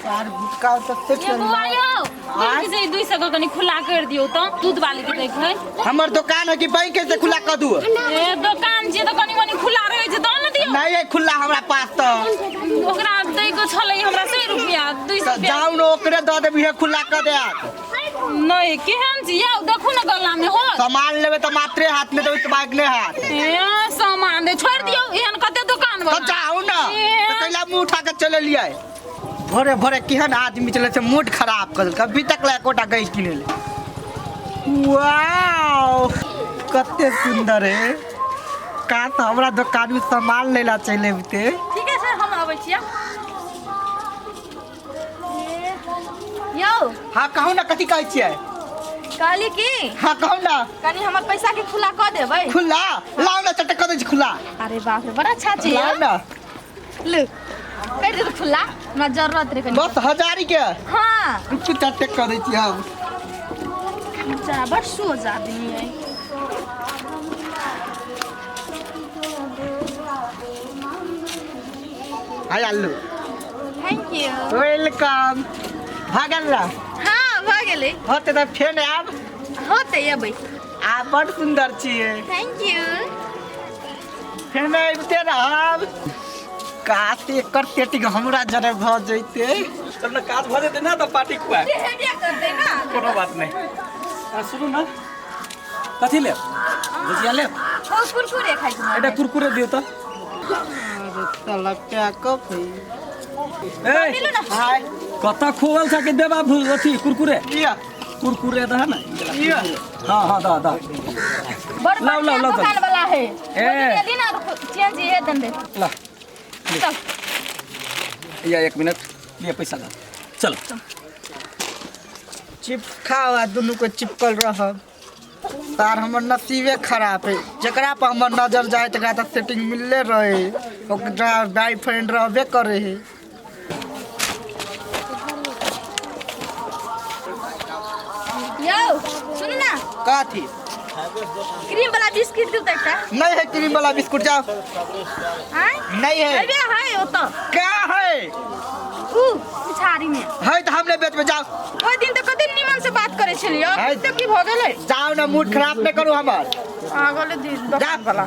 यार गुटका तो से ये बुआ यो दूध से 200 का कनी खुला कर दियो तो दूध वाली के देखै हमर दुकान है कि बैंक कैसे खुला कर दू ए दुकान जे तो कनी मनी खुला रहे छै तो न दियो नहीं है खुला हमरा पास तो ओकरा दे को छलै हमरा 100 रुपया 200 रुपया जाऊ न ओकरे द देबी है खुला कर दे नहीं केहन छी यौ देखू न गल्ला में हो सामान लेबे तो मात्रे हाथ में तो बाइक ले हाथ ए सामान दे छोड़ दियो एहन कते दुकान तो वाला जाऊ न तो कैला मुंह उठा के चले लिया भोरे भोरे केहन आदमी चले से मूड खराब कर देलक अभी तक ला कोटा गई किने ले वाओ कते सुंदर है का तो हमरा दुकान में सामान लेला चले बिते ठीक है सर हम आबै छियै यो हां कहू ना कथि कहै छियै कहली की हां कहू ना कनी हमर पैसा के खुला क देबै खुला लाओ ना चटक कर दे खुला अरे बाप रे बड़ा अच्छा छी लाओ ना ले कर दे खुला हमरा जरूरत रे कनी बस 1000 के हां कुछ चटक कर दे छी हम जरा बड़ सोच आदमी है हाय आलू थैंक यू वेलकम भागल ला हां भ गेलै होते त फेन आब होते अबै आ बड़ सुंदर छिए थैंक यू फेन आबते रहब काते करते टिक हमरा जरे भ जइते तुमने काज भ जेते ना त पार्टी खुआ हेडिया कर दे ना कोनो बात नहीं सुनो ना कथि ले भुजिया ले ओ कुरकुरे खाइ छी एटा कुरकुरे दियो त साला क्या कप ए दिलु ना हाय कता खोवल छ के देबा अथि कुरकुरे लिया कुरकुरे द ना लिया हां हां दा बड़ लाओ, लाओ, लाओ, दुकान वाला है ए। ये ली ना चेंज ये दन दे ला चल या 1 मिनट ये पैसा ला चलो चिपकावा दोनों को चिपकल रहब तार हमर नसीबे खराब है जकरा पर हमर नजर जाए तकरा त सेटिंग मिलले रहे ओकरा बॉयफ्रेंड रहबे करे है यो सुन ना काथी क्रीम वाला बिस्किट दे एकटा नहीं है क्रीम वाला बिस्कुट जाओ हां नहीं है अरे हाय ओ तो क्या है ऊ पिछाड़ी में है तो हमने बेच में जाओ ओइ दिन त कते निमन से बात करे छलियो है। तो की भ गेलै जाओ ना मूड खराब नहीं करू हमर आ गेलै दुकान वाला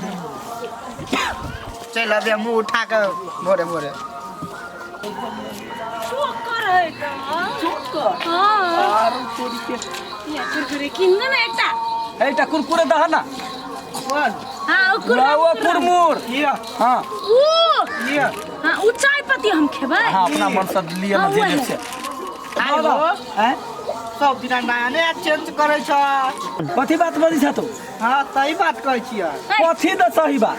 चल अबे मुंह उठा के मोरे मोरे चोकर है त चोकर हां और तोरी के या कुरकुरे किन्न ना एकटा एटा कुरकुरे द ना कौन हां ओ लाओ कुरमुर ये हां ऊ ये हां ऊ चाय पत्ती हम खेबै हां अपना मन से लिए ना हाँ, दे से आइलो हैं सब दिन नया नया चेंज करे छ कथि बात बजी छ तू हां सही बात कहै छियै कथि द सही बात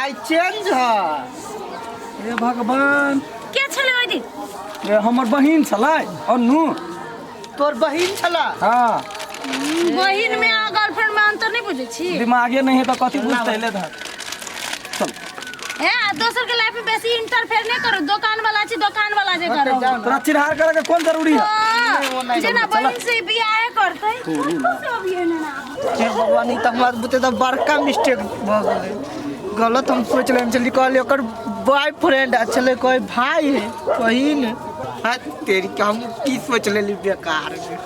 आई चेंज है हे भगवान के छले ओइ दिन ए हमर बहिन छलै अन्नू तोर बहिन छला हां बहिन में आ गर्लफ्रेंड में अंतर नहीं बुझे छी दिमागे नहीं है तो कथि बुझते ले धर चल ए दोसर के लाइफ में बेसी इंटरफेयर नहीं करो दुकान वाला छी दुकान वाला जे करो तोरा चिरहार करे के कौन जरूरी है जना बहिन से बियाह करतै से अभी एने ना हे भगवान ई त हमरा बुते त बड़का मिस्टेक भ गेलै गलत हम सोच लेम चली कहले ओकर बॉयफ्रेंड छले कोई भाई है बहिन हां तेरी के हम की सोच लेली बेकार में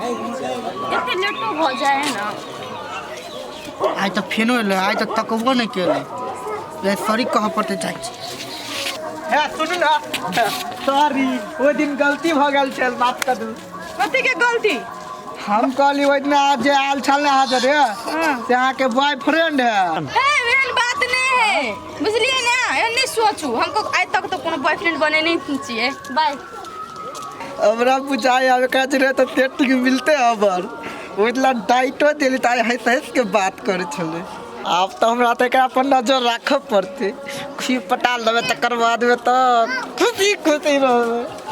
एते लेट तो हो जाए ना आई त फेनो ले आई त तकबो नहीं केले ले सॉरी कह पड़ते जाय हे सुन ना सॉरी ओ दिन गलती भ गेल छल माफ कर दू कथि के गलती हम कहली ओइ दिन आज आल छल ना हाजर है से अहाँ के बॉयफ्रेंड है ए वेल बात नहीं है बुझलिए ना एने सोचू हमको आज तक तो कोनो बॉयफ्रेंड बने नहीं चाहिए बाय हमरा बुझाई आवे का जरे त पेट मिलते अबर ओइला डाइटो देली त हंस हंस के बात करे छले अब तो हमरा त एकरा पर नजर राखब पड़ते खुशी पटा लेबे तकर बाद में त खुशी खुशी रहबे